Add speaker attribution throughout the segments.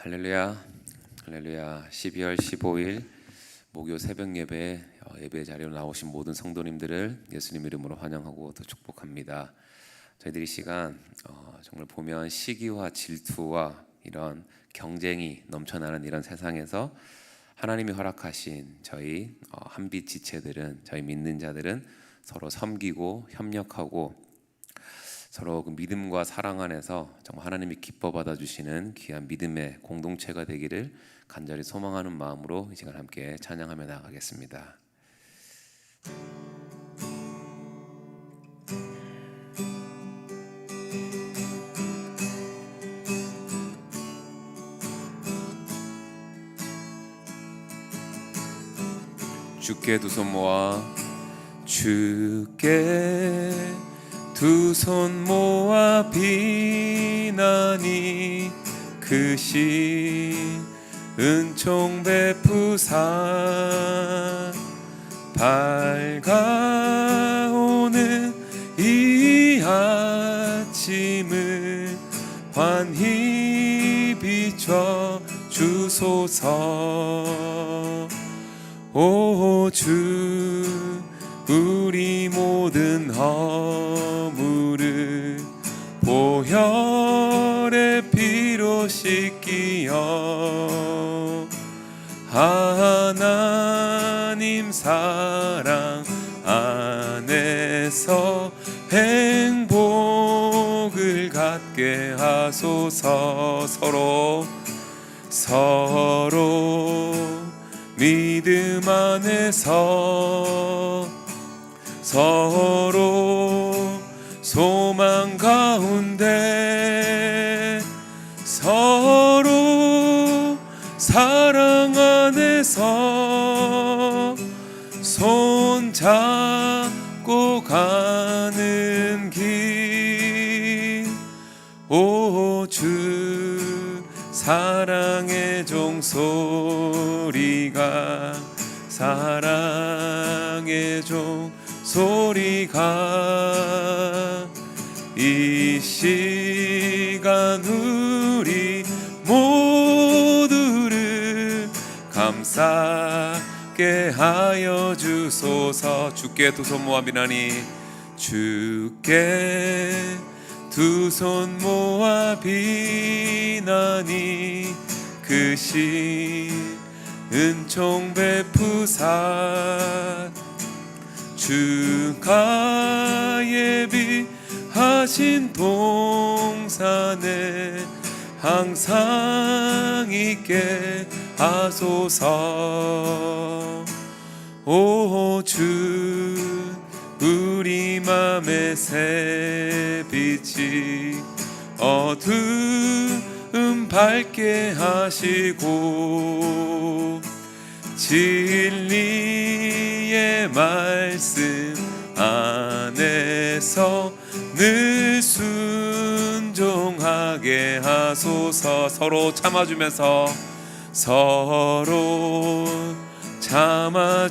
Speaker 1: 할렐루야, 할렐루야. 12월 15일 목요 새벽 예배 자리로 나오신 모든 성도님들을 예수님 이름으로 환영하고 또 축복합니다. 저희들이 이 시간 정말 보면 시기와 질투와 이런 경쟁이 넘쳐나는 이런 세상에서 하나님이 허락하신 저희 한빛 지체들은, 저희 믿는 자들은 서로 섬기고 협력하고 서로 그 믿음과 사랑 안에서 정말 하나님이 기뻐 받아주시는 귀한 믿음의 공동체가 되기를 간절히 소망하는 마음으로 이 시간 함께 찬양하며 나가겠습니다. 주께 두 손 모아, 주께 두 손 모아 비나니 크신 은총 베푸사 밝아오는 이 아침을 환히 비춰 주소서. 오 주, 우리 모든 허물을 보혈의 피로 씻기어 하나님 사랑 안에서 행복을 갖게 하소서. 서로 믿음 안에서 서로 소망 가운데 서로 사랑 안에서 손잡고 가는 길. 오 주, 사랑의 종소리가 사랑의 종소리가 이 시간 우리 모두를 감싸게 하여 주소서. 주께 두 손 모아 비나니, 주께 두 손 모아 비나니 크신 은총 베푸사 주가 예비하신 동산에 항상 있게 하소서. 오 주, 우리 맘의 새빛이 어두움 밝게 하시고 진리의 말씀 안에서 늘 순종하게 하소서. 서로 참아주면서 서로 참아주면서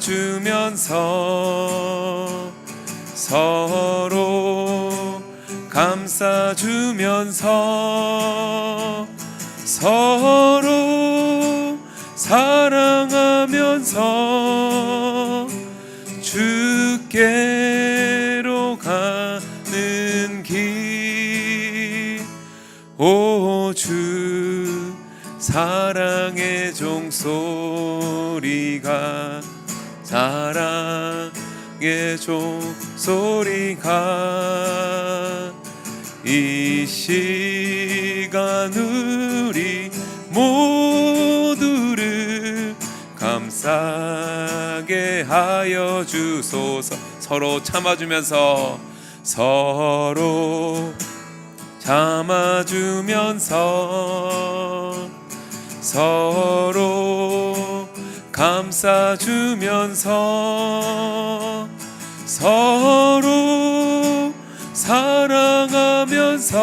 Speaker 1: 서로 감싸주면서 서로 사랑하면서 주께로 가는 길. 오 주, 사랑의 종소리가 사랑의 종소리가 이 시간 우리 모두를 감싸게 하여 주소서. 서로 참아주면서 서로 참아주면서 서로 감싸주면서 서로 사랑하면서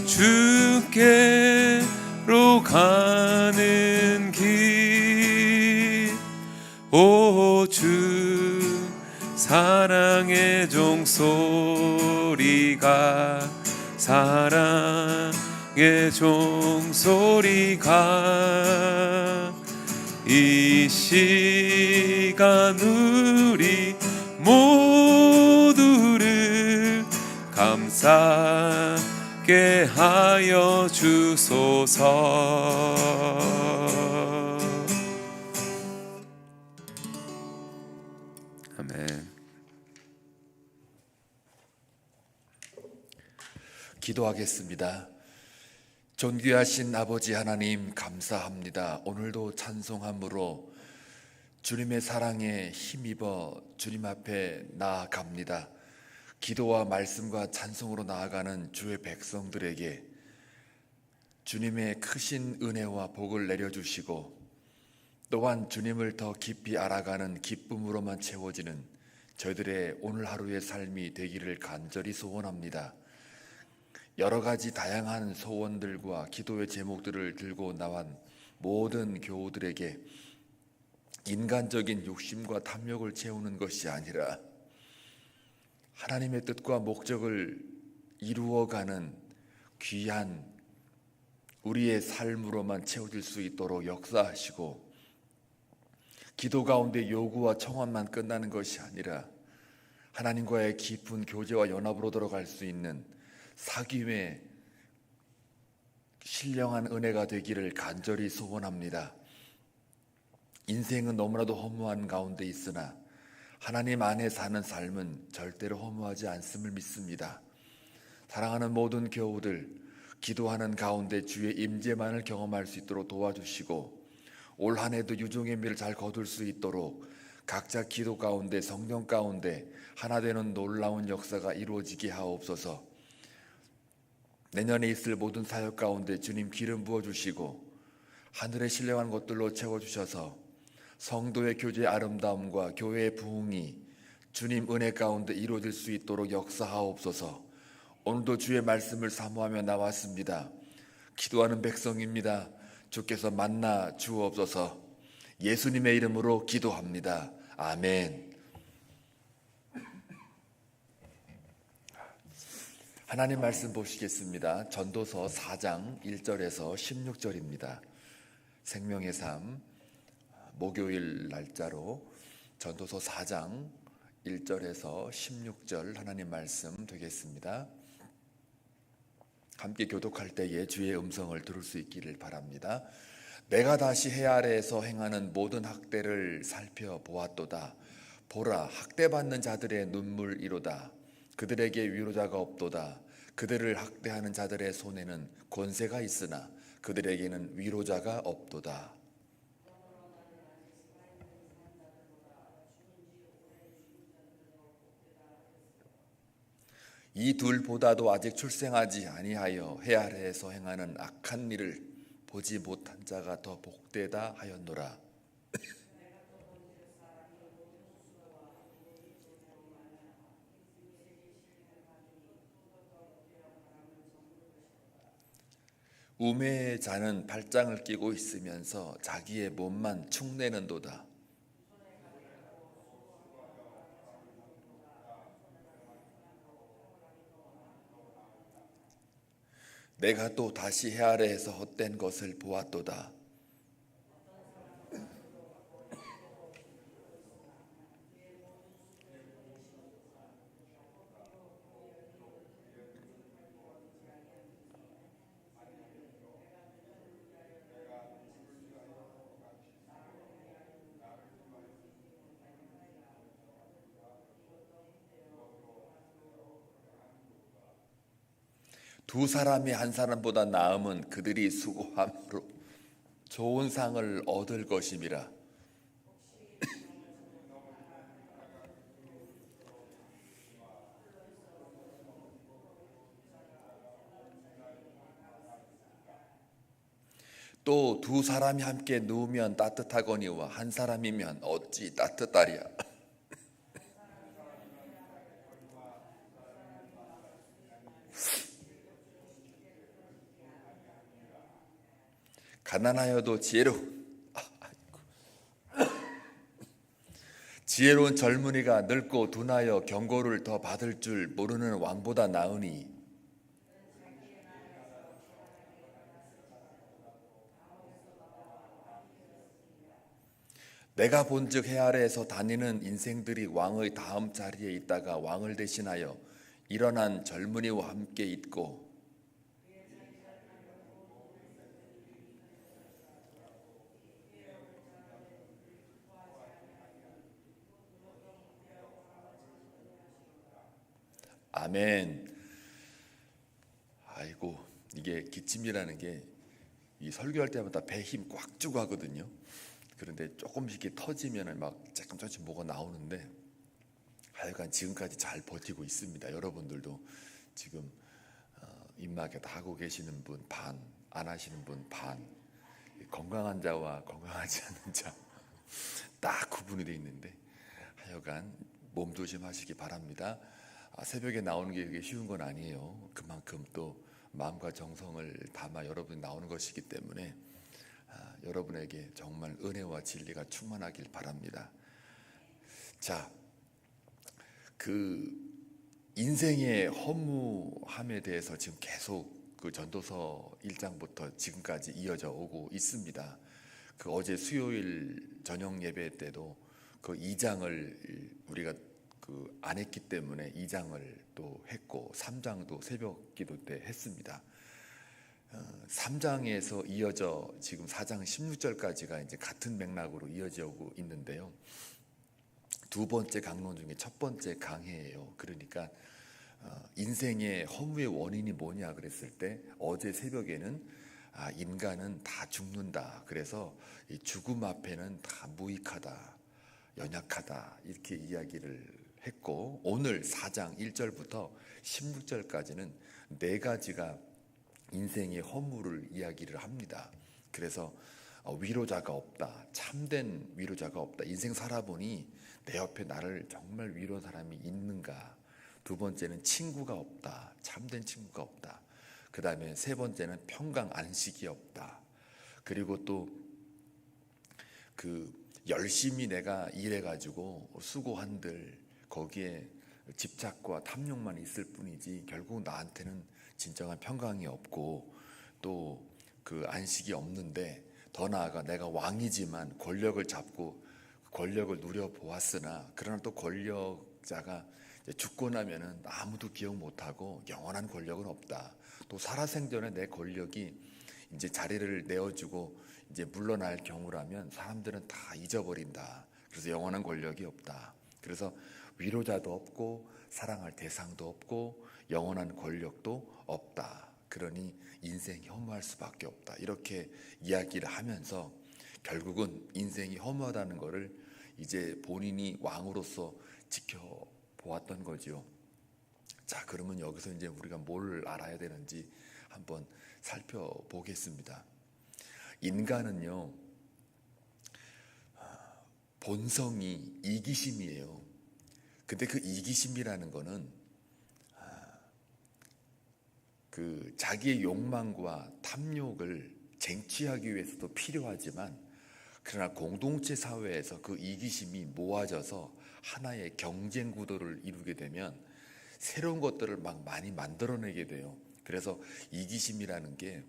Speaker 1: 주께로 가는 길. 오 주, 사랑의 종소리가 사랑의 종소리가 이 시간 우리 모두를 감사하게 하여 주소서. 아멘.
Speaker 2: 기도하겠습니다. 존귀하신 아버지 하나님, 감사합니다. 오늘도 찬송함으로 주님의 사랑에 힘입어 주님 앞에 나아갑니다. 기도와 말씀과 찬송으로 나아가는 주의 백성들에게 주님의 크신 은혜와 복을 내려주시고, 또한 주님을 더 깊이 알아가는 기쁨으로만 채워지는 저희들의 오늘 하루의 삶이 되기를 간절히 소원합니다. 여러 가지 다양한 소원들과 기도의 제목들을 들고 나온 모든 교우들에게 인간적인 욕심과 탐욕을 채우는 것이 아니라 하나님의 뜻과 목적을 이루어가는 귀한 우리의 삶으로만 채워질 수 있도록 역사하시고, 기도 가운데 요구와 청원만 끝나는 것이 아니라 하나님과의 깊은 교제와 연합으로 들어갈 수 있는 사귐의 신령한 은혜가 되기를 간절히 소원합니다. 인생은 너무나도 허무한 가운데 있으나 하나님 안에 사는 삶은 절대로 허무하지 않음을 믿습니다. 사랑하는 모든 교우들, 기도하는 가운데 주의 임재만을 경험할 수 있도록 도와주시고, 올 한 해도 유종의 미를 잘 거둘 수 있도록 각자 기도 가운데, 성령 가운데 하나 되는 놀라운 역사가 이루어지게 하옵소서. 내년에 있을 모든 사역 가운데 주님 기름 부어주시고 하늘의 신령한 것들로 채워주셔서 성도의 교제의 아름다움과 교회의 부흥이 주님 은혜 가운데 이루어질 수 있도록 역사하옵소서. 오늘도 주의 말씀을 사모하며 나왔습니다. 기도하는 백성입니다. 주께서 만나 주옵소서. 예수님의 이름으로 기도합니다. 아멘. 하나님 말씀 보시겠습니다. 전도서 4장 1절에서 16절입니다. 생명의 삶 목요일 날짜로 전도서 4장 1절에서 16절 하나님 말씀 되겠습니다. 함께 교독할 때에 주의 음성을 들을 수 있기를 바랍니다. 내가 다시 해 아래에서 행하는 모든 학대를 살펴보았도다. 보라, 학대받는 자들의 눈물이로다. 그들에게 위로자가 없도다. 그들을 학대하는 자들의 손에는 권세가 있으나 그들에게는 위로자가 없도다. 이 둘보다도 아직 출생하지 아니하여 해 아래에서 행하는 악한 일을 보지 못한 자가 더 복되다 하였노라. 우매의 자는 팔짱을 끼고 있으면서 자기의 몸만 축내는도다. 내가 또 다시 해 아래에서 헛된 것을 보았도다. 두 사람이 한 사람보다 나음은 그들이 수고함으로 좋은 상을 얻을 것임이라. 또 두 사람이 함께 누우면 따뜻하거니와 한 사람이면 어찌 따뜻하랴. 가난하여도 지혜로운 젊은이가 늙고 둔하여 경고를 더 받을 줄 모르는 왕보다 나으니, 내가 본즉 해 아래에서 다니는 인생들이 왕의 다음 자리에 있다가 왕을 대신하여 일어난 젊은이와 함께 있고, 아멘. 아이고, 이게 기침이라는 게 이 설교할 때마다 배 힘 꽉 주고 하거든요. 그런데 조금씩 이렇게 터지면은 막 조금씩 뭐가 나오는데, 하여간 지금까지 잘 버티고 있습니다. 여러분들도 지금 입마개 다 하고 계시는 분 반, 안 하시는 분 반, 건강한 자와 건강하지 않은 자 딱 구분이 돼 있는데, 하여간 몸 조심하시기 바랍니다. 새벽에 나오는 게 이게 쉬운 건 아니에요. 그만큼 또 마음과 정성을 담아 여러분이 나오는 것이기 때문에 여러분에게 정말 은혜와 진리가 충만하길 바랍니다. 자, 그 인생의 허무함에 대해서 지금 계속 그 전도서 1장부터 지금까지 이어져 오고 있습니다. 그 어제 수요일 저녁 예배 때도 그 2장을 우리가 그 안 했기 때문에 2장을 또 했고 3장도 새벽 기도 때 했습니다. 3장에서 이어져 지금 4장 16절까지가 이제 같은 맥락으로 이어져 오고 있는데요. 두 번째 강론 중에 첫 번째 강해예요. 그러니까 인생의 허무의 원인이 뭐냐 그랬을 때 어제 새벽에는 인간은 다 죽는다. 그래서 이 죽음 앞에는 다 무익하다, 연약하다 이렇게 이야기를 했고, 오늘 4장 1절부터 16절까지는 네 가지가 인생의 허무를 이야기를 합니다. 그래서 위로자가 없다, 참된 위로자가 없다. 인생 살아보니 내 옆에 나를 정말 위로한 사람이 있는가. 두 번째는 친구가 없다, 참된 친구가 없다. 그 다음에 세 번째는 평강 안식이 없다. 그리고 또 그 열심히 내가 일해가지고 수고한들 거기에 집착과 탐욕만 있을 뿐이지 결국 나한테는 진정한 평강이 없고, 또 그 안식이 없는데, 더 나아가 내가 왕이지만 권력을 잡고 권력을 누려보았으나 그러나 또 권력자가 죽고 나면은 아무도 기억 못하고 영원한 권력은 없다. 또 살아생전에 내 권력이 이제 자리를 내어주고 이제 물러날 경우라면 사람들은 다 잊어버린다. 그래서 영원한 권력이 없다. 그래서 위로자도 없고 사랑할 대상도 없고 영원한 권력도 없다. 그러니 인생이 허무할 수밖에 없다. 이렇게 이야기를 하면서 결국은 인생이 허무하다는 것을 이제 본인이 왕으로서 지켜보았던 거죠. 자, 그러면 여기서 이제 우리가 뭘 알아야 되는지 한번 살펴보겠습니다. 인간은요, 본성이 이기심이에요. 근데 그 이기심이라는 거는 그 자기의 욕망과 탐욕을 쟁취하기 위해서도 필요하지만, 그러나 공동체 사회에서 그 이기심이 모아져서 하나의 경쟁 구도를 이루게 되면 새로운 것들을 막 많이 만들어내게 돼요. 그래서 이기심이라는 게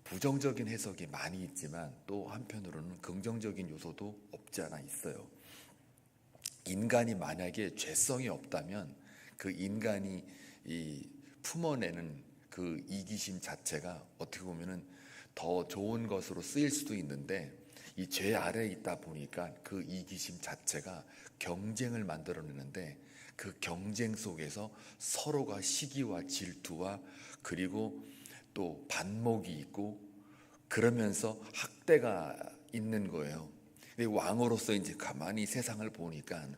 Speaker 2: 부정적인 해석이 많이 있지만 또 한편으로는 긍정적인 요소도 없지 않아 있어요. 인간이 만약에 죄성이 없다면 그 인간이 품어내는 그 이기심 자체가 어떻게 보면은 더 좋은 것으로 쓰일 수도 있는데, 이 죄 아래에 있다 보니까 그 이기심 자체가 경쟁을 만들어내는데, 그 경쟁 속에서 서로가 시기와 질투와 그리고 또 반목이 있고 그러면서 학대가 있는 거예요. 근데 왕으로서 이제 가만히 세상을 보니까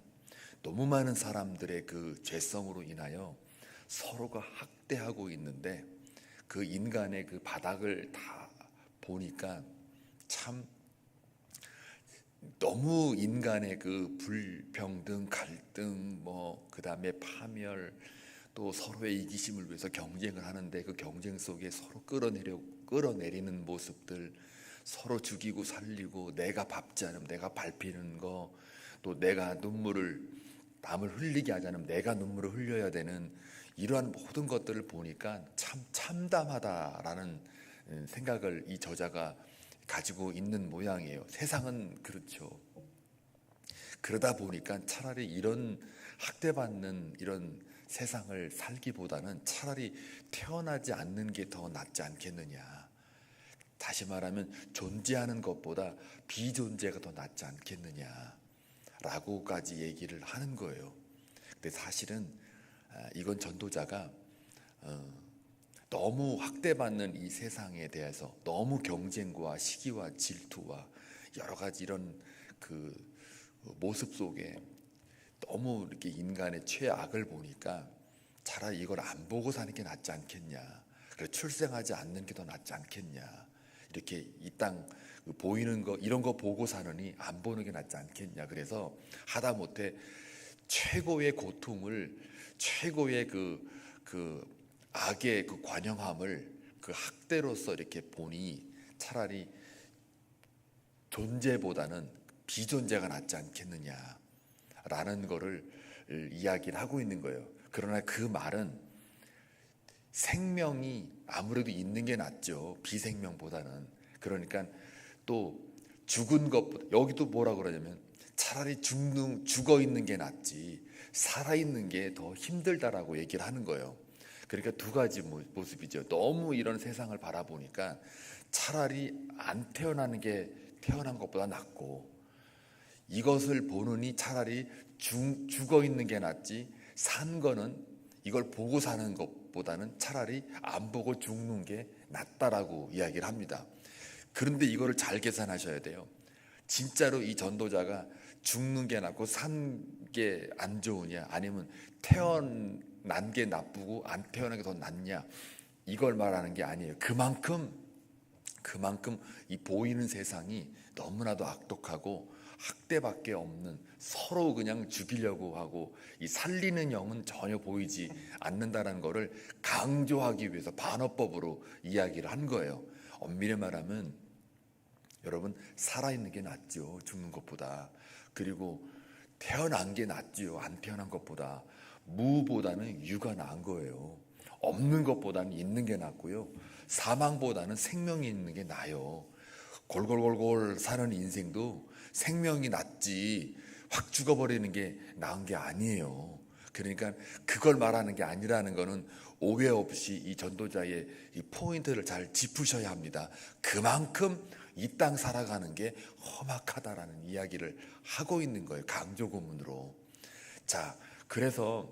Speaker 2: 너무 많은 사람들의 그 죄성으로 인하여 서로가 학대하고 있는데, 그 인간의 그 바닥을 다 보니까 참 너무 인간의 그 불평등, 갈등, 그 다음에 파멸, 또 서로의 이기심을 위해서 경쟁을 하는데 그 경쟁 속에 서로 끌어내리는 모습들, 서로 죽이고 살리고, 내가 밟지 않으면 내가 밟히는 거, 또 내가 남을 흘리게 하지 않으면 내가 눈물을 흘려야 되는 이러한 모든 것들을 보니까 참 참담하다라는 생각을 이 저자가 가지고 있는 모양이에요. 세상은 그렇죠. 그러다 보니까 차라리 이런 학대받는 이런 세상을 살기보다는 차라리 태어나지 않는 게 더 낫지 않겠느냐. 다시 말하면 존재하는 것보다 비존재가 더 낫지 않겠느냐라고까지 얘기를 하는 거예요. 근데 사실은 이건 전도자가 너무 학대받는 이 세상에 대해서 너무 경쟁과 시기와 질투와 여러 가지 이런 그 모습 속에 너무 이렇게 인간의 최악을 보니까 차라리 이걸 안 보고 사는 게 낫지 않겠냐. 그래 출생하지 않는 게 더 낫지 않겠냐. 이렇게 이 땅 보이는 거 이런 거 보고 사느니 안 보는 게 낫지 않겠냐. 그래서 하다못해 최고의 고통을 최고의 그 악의 그 관영함을 그 학대로서 이렇게 보니 차라리 존재보다는 비존재가 낫지 않겠느냐라는 거를 이야기를 하고 있는 거예요. 그러나 그 말은 생명이 아무래도 있는 게 낫죠. 비생명보다는. 그러니까 또 죽은 것보다 여기도 뭐라 그러냐면 차라리 죽어 있는 게 낫지 살아 있는 게 더 힘들다라고 얘기를 하는 거예요. 그러니까 두 가지 모습이죠. 너무 이런 세상을 바라보니까 차라리 안 태어나는 게 태어난 것보다 낫고 이것을 보느니 차라리 죽어 있는 게 낫지 산 거는 이걸 보고 사는 것보다는 차라리 안 보고 죽는 게 낫다라고 이야기를 합니다. 그런데 이거를 잘 계산하셔야 돼요. 진짜로 이 전도자가 죽는 게 낫고 산 게 안 좋으냐 아니면 태어난 게 나쁘고 안 태어난 게 더 낫냐 이걸 말하는 게 아니에요. 그만큼 이 보이는 세상이 너무나도 악독하고 학대밖에 없는 서로 그냥 죽이려고 하고 이 살리는 영은 전혀 보이지 않는다는 것을 강조하기 위해서 반어법으로 이야기를 한 거예요. 엄밀히 말하면 여러분 살아있는 게 낫죠. 죽는 것보다. 그리고 태어난 게 낫지요. 안 태어난 것보다. 무보다는 유가 나은 거예요. 없는 것보다는 있는 게 낫고요. 사망보다는 생명이 있는 게 나아요. 골골골골 사는 인생도 생명이 낫지 확 죽어버리는 게 나은 게 아니에요. 그러니까 그걸 말하는 게 아니라는 거는 오해 없이 이 전도자의 이 포인트를 잘 짚으셔야 합니다. 그만큼 이 땅 살아가는 게 험악하다라는 이야기를 하고 있는 거예요. 강조 고문으로. 자, 그래서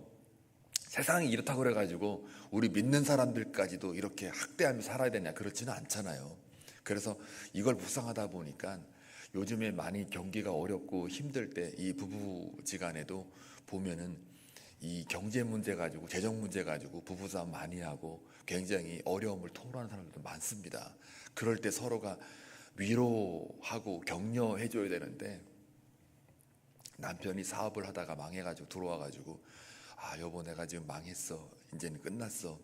Speaker 2: 세상이 이렇다고 그래가지고 우리 믿는 사람들까지도 이렇게 학대하며 살아야 되냐 그렇지는 않잖아요. 그래서 이걸 묵상하다 보니까 요즘에 많이 경기가 어렵고 힘들 때 이 부부지간에도 보면은 이 경제 문제 가지고 재정 문제 가지고 부부싸움 많이 하고 굉장히 어려움을 토로하는 사람들도 많습니다. 그럴 때 서로가 위로하고 격려해줘야 되는데 남편이 사업을 하다가 망해가지고 들어와가지고 아 여보 내가 지금 망했어 이제는 끝났어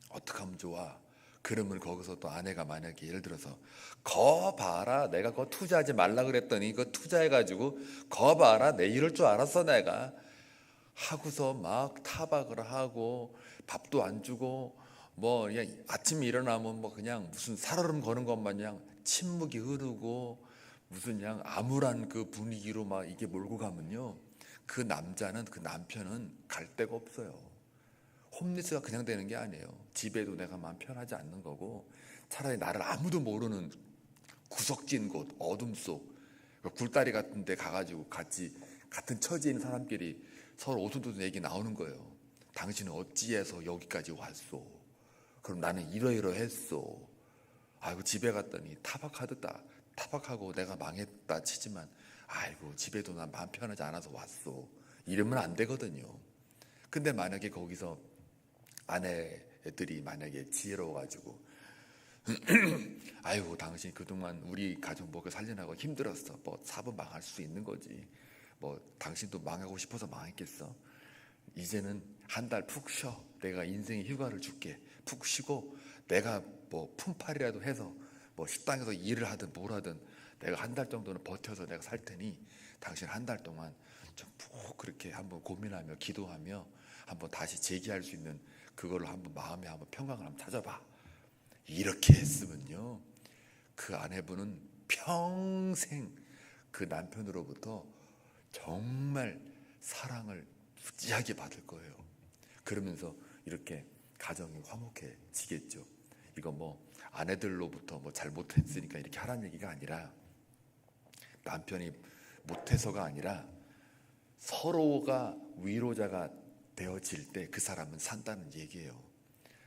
Speaker 2: 어떡하면 좋아. 그러면 거기서 또 아내가 만약에 예를 들어서 거 봐라 내가 그거 투자하지 말라 그랬더니 그거 투자해가지고 거 봐라 내 이럴 줄 알았어 내가 하고서 막 타박을 하고 밥도 안 주고 뭐 그냥 아침에 일어나면 뭐 그냥 무슨 살얼음 거는 것 마냥 침묵이 흐르고 무슨 그냥 암울한 그 분위기로 막 이게 몰고 가면요 그 남자는 그 남편은 갈 데가 없어요. 홈리스가 그냥 되는 게 아니에요. 집에도 내가 마음 편하지 않는 거고 차라리 나를 아무도 모르는 구석진 곳 어둠 속 굴다리 같은 데 가가지고 같은 처지에 있는 사람끼리 서로 오순도순 얘기 나오는 거예요. 당신은 어찌해서 여기까지 왔소? 그럼 나는 이러이러했소. 아이고 집에 갔더니 타박하고 내가 망했다 치지만 아이고 집에도 난 마음 편하지 않아서 왔소. 이러면 안 되거든요. 근데 만약에 거기서 아내들이 만약에 지혜로워가지고 아이고 당신 그동안 우리 가족 먹여 살리느라고 힘들었어. 뭐 사업 망할 수 있는 거지. 뭐 당신도 망하고 싶어서 망했겠어. 이제는 한 달 푹 쉬어. 내가 인생의 휴가를 줄게. 푹 쉬고 내가 뭐 품팔이라도 해서 뭐 식당에서 일을 하든 뭘 하든 내가 한 달 정도는 버텨서 내가 살 테니 당신 한 달 동안 좀 푹 그렇게 한번 고민하며 기도하며 한번 다시 재기할 수 있는 그거를 한번 마음에 한번 평강을 한번 찾아봐. 이렇게 했으면요 그 아내분은 평생 그 남편으로부터 정말 사랑을 무지하게 받을 거예요. 그러면서 이렇게 가정이 화목해지겠죠. 이거 뭐 아내들로부터 뭐 잘못했으니까 이렇게 하라는 얘기가 아니라, 남편이 못해서가 아니라 서로가 위로자가 되어질 때 그 사람은 산다는 얘기예요.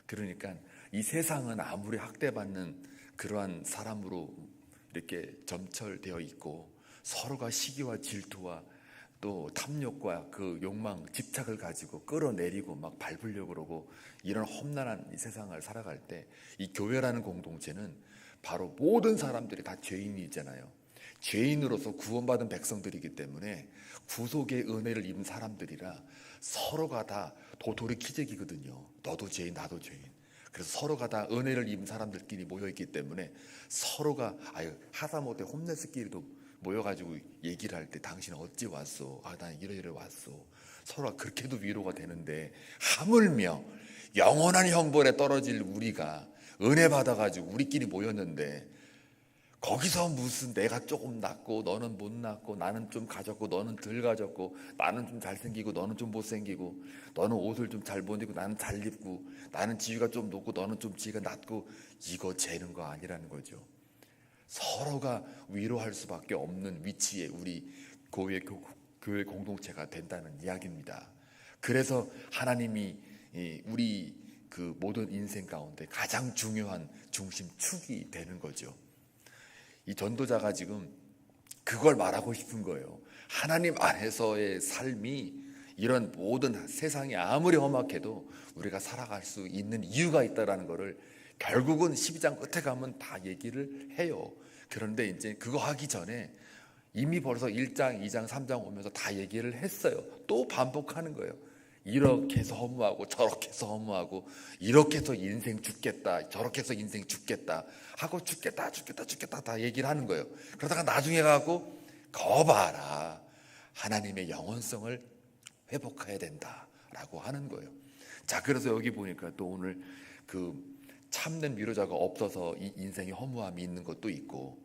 Speaker 2: 그러니까 이 세상은 아무리 학대받는 그러한 사람으로 이렇게 점철되어 있고, 서로가 시기와 질투와 또 탐욕과 그 욕망, 집착을 가지고 끌어내리고 막 밟으려고 그러고, 이런 험난한 이 세상을 살아갈 때 이 교회라는 공동체는 바로 모든 사람들이 다 죄인이잖아요. 죄인으로서 구원받은 백성들이기 때문에 구속의 은혜를 입은 사람들이라 서로가 다 도토리 키재기거든요. 너도 죄인, 나도 죄인. 그래서 서로가 다 은혜를 입은 사람들끼리 모여있기 때문에 서로가 하다못해 홈레스끼리도 모여가지고 얘기를 할 때 당신은 어찌 왔소? 난 이러이러 왔소. 서로가 그렇게도 위로가 되는데, 하물며 영원한 형벌에 떨어질 우리가 은혜 받아가지고 우리끼리 모였는데, 거기서 무슨 내가 조금 낫고 너는 못 낫고, 나는 좀 가졌고 너는 덜 가졌고, 나는 좀 잘생기고 너는 좀 못생기고, 너는 옷을 좀 잘 못 입고 나는 잘 입고, 나는 지위가 좀 높고 너는 좀 지위가 낮고, 이거 재는 거 아니라는 거죠. 서로가 위로할 수밖에 없는 위치에 우리 교회 공동체가 된다는 이야기입니다. 그래서 하나님이 우리 그 모든 인생 가운데 가장 중요한 중심축이 되는 거죠. 이 전도자가 지금 그걸 말하고 싶은 거예요. 하나님 안에서의 삶이 이런 모든 세상이 아무리 험악해도 우리가 살아갈 수 있는 이유가 있다라는 것을 결국은 12장 끝에 가면 다 얘기를 해요. 그런데 이제 그거 하기 전에 이미 벌써 1장, 2장, 3장 오면서 다 얘기를 했어요. 또 반복하는 거예요. 이렇게 해서 허무하고 저렇게 해서 허무하고, 이렇게 해서 인생 죽겠다, 저렇게 해서 인생 죽겠다 하고, 죽겠다 다 얘기를 하는 거예요. 그러다가 나중에 가고 거 봐라, 하나님의 영원성을 회복해야 된다라고 하는 거예요. 자, 그래서 여기 보니까 또 오늘 그 참된 위로자가 없어서 이 인생에 허무함이 있는 것도 있고,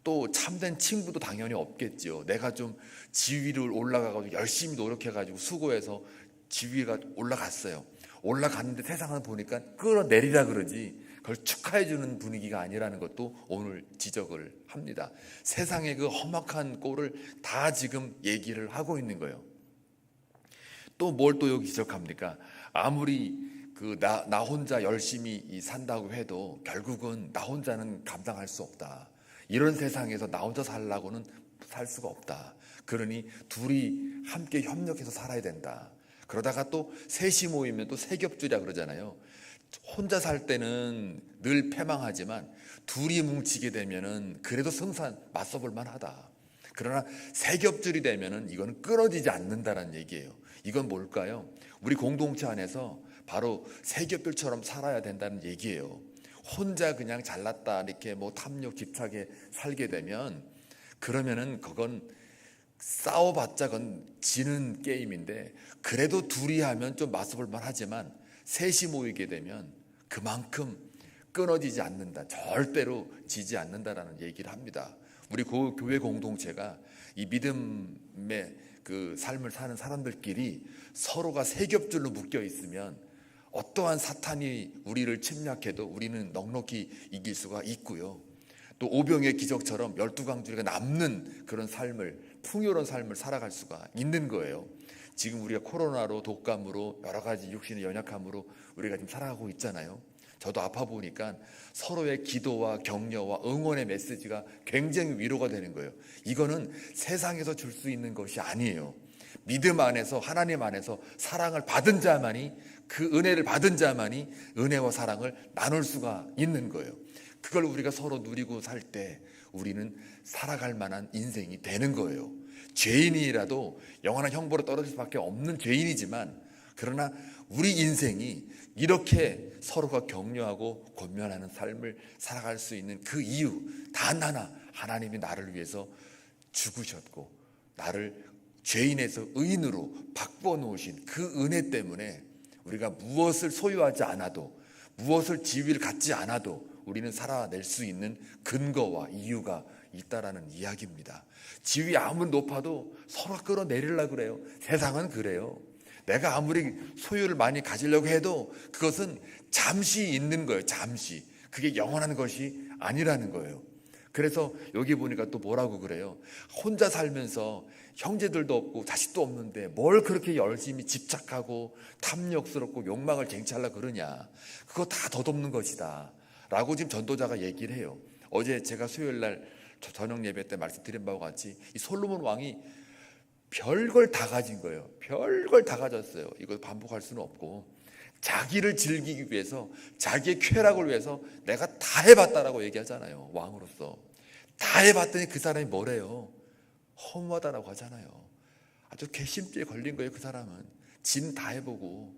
Speaker 2: 또 참된 친구도 당연히 없겠죠. 내가 좀 지위를 올라가가지고 열심히 노력해가지고 수고해서 지위가 올라갔어요. 올라갔는데 세상을 보니까 끌어내리라 그러지 그걸 축하해주는 분위기가 아니라는 것도 오늘 지적을 합니다. 세상의 그 험악한 꼴을 다 지금 얘기를 하고 있는 거예요. 또 뭘 또 여기 지적합니까? 아무리 나 혼자 열심히 산다고 해도 결국은 나 혼자는 감당할 수 없다. 이런 세상에서 나 혼자 살라고는 살 수가 없다. 그러니 둘이 함께 협력해서 살아야 된다. 그러다가 또 셋이 모이면 또 세겹주라 그러잖아요. 혼자 살 때는 늘 패망하지만 둘이 뭉치게 되면은 그래도 승산 맞서볼 만하다. 그러나 세겹줄이 되면은 이거는 끊어지지 않는다는 얘기예요. 이건 뭘까요? 우리 공동체 안에서 바로 세겹줄처럼 살아야 된다는 얘기예요. 혼자 그냥 잘났다 이렇게 뭐 탐욕 집착에 살게 되면, 그러면은 그건 싸워봤자 그건 지는 게임인데, 그래도 둘이 하면 좀 맞서볼 만하지만 셋이 모이게 되면 그만큼 끊어지지 않는다, 절대로 지지 않는다라는 얘기를 합니다. 우리 교회 공동체가 이 믿음의 그 삶을 사는 사람들끼리 서로가 세겹줄로 묶여 있으면 어떠한 사탄이 우리를 침략해도 우리는 넉넉히 이길 수가 있고요. 또 오병의 기적처럼 12강줄기가 남는 그런 삶을, 풍요로운 삶을 살아갈 수가 있는 거예요. 지금 우리가 코로나로, 독감으로, 여러 가지 육신의 연약함으로 우리가 지금 살아가고 있잖아요. 저도 아파 보니까 서로의 기도와 격려와 응원의 메시지가 굉장히 위로가 되는 거예요. 이거는 세상에서 줄 수 있는 것이 아니에요. 믿음 안에서, 하나님 안에서 사랑을 받은 자만이, 그 은혜를 받은 자만이 은혜와 사랑을 나눌 수가 있는 거예요. 그걸 우리가 서로 누리고 살 때 우리는 살아갈 만한 인생이 되는 거예요. 죄인이라도 영원한 형벌에 떨어질 수밖에 없는 죄인이지만, 그러나 우리 인생이 이렇게 서로가 격려하고 권면하는 삶을 살아갈 수 있는 그 이유 단 하나, 하나님이 나를 위해서 죽으셨고 나를 죄인에서 의인으로 바꿔 놓으신 그 은혜 때문에 우리가 무엇을 소유하지 않아도, 무엇을 지위를 갖지 않아도 우리는 살아낼 수 있는 근거와 이유가 있다라는 이야기입니다. 지위 아무리 높아도 서로 끌어내리려고 그래요. 세상은 그래요. 내가 아무리 소유를 많이 가지려고 해도 그것은 잠시 있는 거예요. 잠시. 그게 영원한 것이 아니라는 거예요. 그래서 여기 보니까 또 뭐라고 그래요? 혼자 살면서 형제들도 없고 자식도 없는데 뭘 그렇게 열심히 집착하고 탐욕스럽고 욕망을 쟁취하려고 그러냐. 그거 다 덧없는 것이다 라고 지금 전도자가 얘기를 해요. 어제 제가 수요일날 저녁 예배 때 말씀드린 바와 같이 이 솔로몬 왕이 별걸 다 가진 거예요. 별걸 다 가졌어요. 이거 반복할 수는 없고 자기를 즐기기 위해서 자기의 쾌락을 위해서 내가 다 해봤다라고 얘기하잖아요. 왕으로서 다 해봤더니 그 사람이 뭐래요? 허무하다라고 하잖아요. 아주 괘씸죄에 걸린 거예요. 그 사람은 진 다 해보고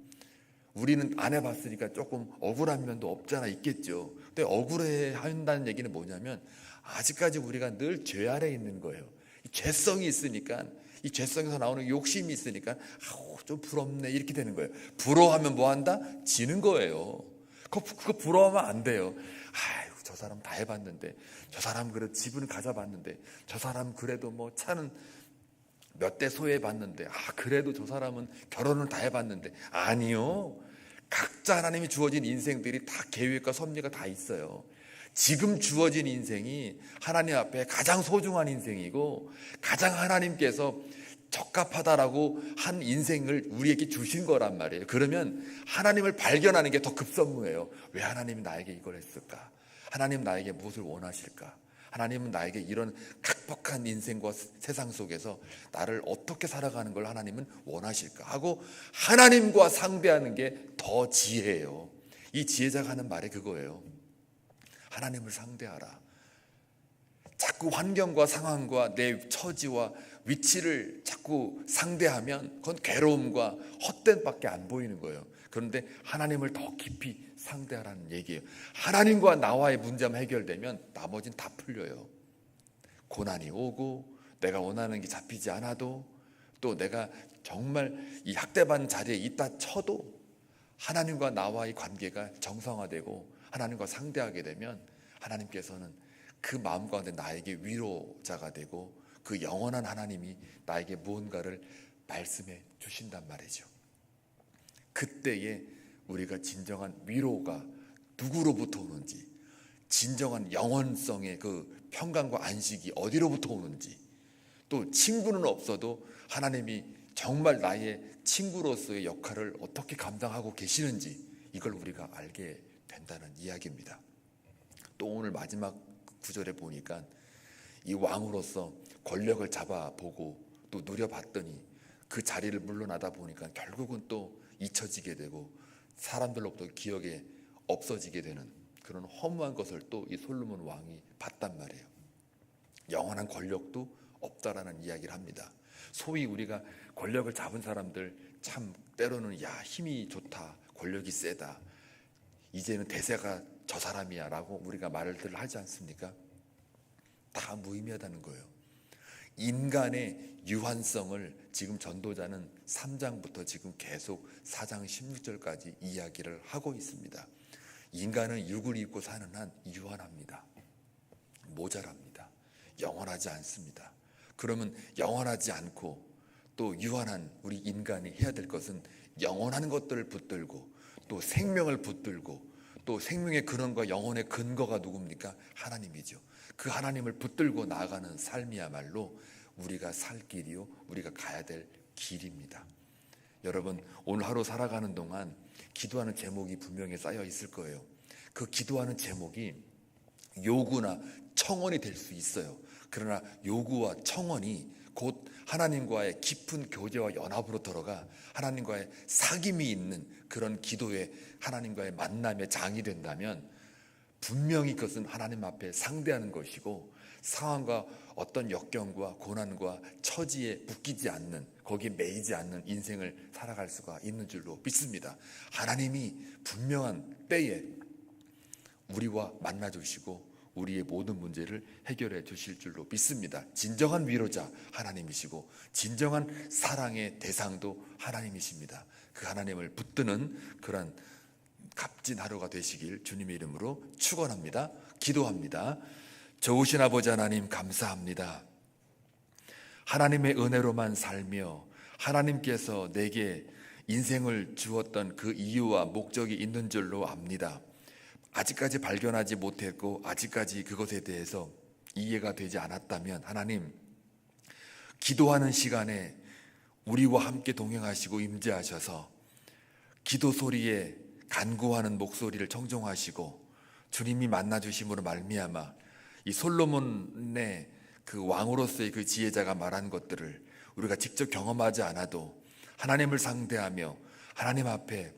Speaker 2: 우리는 안 해봤으니까 조금 억울한 면도 없잖아 있겠죠. 근데 억울해 한다는 얘기는 뭐냐면 아직까지 우리가 늘 죄 아래에 있는 거예요. 이 죄성이 있으니까 이 죄성에서 나오는 욕심이 있으니까 좀 부럽네 이렇게 되는 거예요. 부러워하면 뭐 한다? 지는 거예요. 그거 부러워하면 안 돼요. 아유 저 사람 다 해봤는데 저 사람 그래도 집은 가져봤는데 저 사람 그래도 뭐 차는 몇 대 소유해봤는데 그래도 저 사람은 결혼을 다 해봤는데 아니요. 각자 하나님이 주어진 인생들이 다 계획과 섭리가 다 있어요. 지금 주어진 인생이 하나님 앞에 가장 소중한 인생이고 가장 하나님께서 적합하다라고 한 인생을 우리에게 주신 거란 말이에요. 그러면 하나님을 발견하는 게 더 급선무예요. 왜 하나님이 나에게 이걸 했을까? 하나님 나에게 무엇을 원하실까? 하나님은 나에게 이런 각박한 인생과 세상 속에서 나를 어떻게 살아가는 걸 하나님은 원하실까? 하고 하나님과 상대하는 게 더 지혜예요. 이 지혜자가 하는 말이 그거예요. 하나님을 상대하라. 자꾸 환경과 상황과 내 처지와 위치를 자꾸 상대하면 그건 괴로움과 헛된 밖에 안 보이는 거예요. 그런데 하나님을 더 깊이 상대하라는 얘기예요. 하나님과 나와의 문제만 해결되면 나머지는 다 풀려요. 고난이 오고 내가 원하는 게 잡히지 않아도 또 내가 정말 이 학대받는 자리에 있다 쳐도 하나님과 나와의 관계가 정상화되고 하나님과 상대하게 되면 하나님께서는 그 마음 가운데 나에게 위로자가 되고 그 영원한 하나님이 나에게 무언가를 말씀해 주신단 말이죠. 그때에 우리가 진정한 위로가 누구로부터 오는지, 진정한 영원성의 그 평강과 안식이 어디로부터 오는지, 또 친구는 없어도 하나님이 정말 나의 친구로서의 역할을 어떻게 감당하고 계시는지 이걸 우리가 알게 된다는 이야기입니다. 또 오늘 마지막 구절에 보니까 이 왕으로서 권력을 잡아보고 또 누려봤더니 그 자리를 물러나다 보니까 결국은 또 잊혀지게 되고 사람들로부터 기억에 없어지게 되는 그런 허무한 것을 또 이 솔로몬 왕이 봤단 말이에요. 영원한 권력도 없다라는 이야기를 합니다. 소위 우리가 권력을 잡은 사람들 참 때로는 야 힘이 좋다, 권력이 세다, 이제는 대세가 저 사람이야 라고 우리가 말을 하지 않습니까? 다 무의미하다는 거예요. 인간의 유한성을 지금 전도자는 3장부터 지금 계속 4장 16절까지 이야기를 하고 있습니다. 인간은 육을 입고 사는 한 유한합니다. 모자랍니다. 영원하지 않습니다. 그러면 영원하지 않고 또 유한한 우리 인간이 해야 될 것은 영원한 것들을 붙들고 또 생명을 붙들고 또 생명의 근원과 영혼의 근거가 누굽니까? 하나님이죠. 그 하나님을 붙들고 나아가는 삶이야말로 우리가 살 길이요 우리가 가야 될 길입니다. 여러분 오늘 하루 살아가는 동안 기도하는 제목이 분명히 쌓여 있을 거예요. 그 기도하는 제목이 요구나 청원이 될 수 있어요. 그러나 요구와 청원이 곧 하나님과의 깊은 교제와 연합으로 들어가 하나님과의 사귐이 있는 그런 기도에 하나님과의 만남의 장이 된다면 분명히 그것은 하나님 앞에 상대하는 것이고 상황과 어떤 역경과 고난과 처지에 묶이지 않는 거기에 매이지 않는 인생을 살아갈 수가 있는 줄로 믿습니다. 하나님이 분명한 때에 우리와 만나 주시고 우리의 모든 문제를 해결해 주실 줄로 믿습니다. 진정한 위로자 하나님이시고 진정한 사랑의 대상도 하나님이십니다. 그 하나님을 붙드는 그런 값진 하루가 되시길 주님의 이름으로 축원합니다. 기도합니다. 좋으신 아버지 하나님 감사합니다. 하나님의 은혜로만 살며 하나님께서 내게 인생을 주었던 그 이유와 목적이 있는 줄로 압니다. 아직까지 발견하지 못했고 아직까지 그것에 대해서 이해가 되지 않았다면 하나님, 기도하는 시간에 우리와 함께 동행하시고 임재하셔서 기도 소리에 간구하는 목소리를 청종하시고 주님이 만나주심으로 말미암아 이 솔로몬의 그 왕으로서의 그 지혜자가 말한 것들을 우리가 직접 경험하지 않아도 하나님을 상대하며 하나님 앞에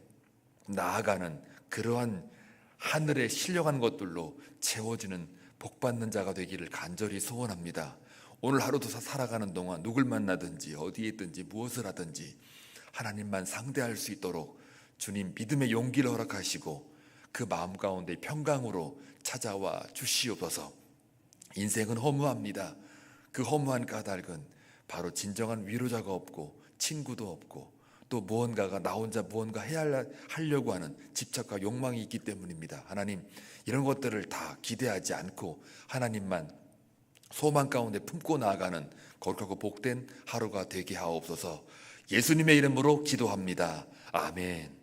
Speaker 2: 나아가는 그러한 하늘에 신령한 것들로 채워지는 복받는 자가 되기를 간절히 소원합니다. 오늘 하루도 살아가는 동안 누굴 만나든지 어디에 있든지 무엇을 하든지 하나님만 상대할 수 있도록 주님 믿음의 용기를 허락하시고 그 마음 가운데 평강으로 찾아와 주시옵소서. 인생은 허무합니다. 그 허무한 까닭은 바로 진정한 위로자가 없고 친구도 없고 또 무언가가 나 혼자 무언가 하려고 하는 집착과 욕망이 있기 때문입니다. 하나님, 이런 것들을 다 기대하지 않고 하나님만 소망 가운데 품고 나아가는 거룩하고 복된 하루가 되게 하옵소서. 예수님의 이름으로 기도합니다. 아멘.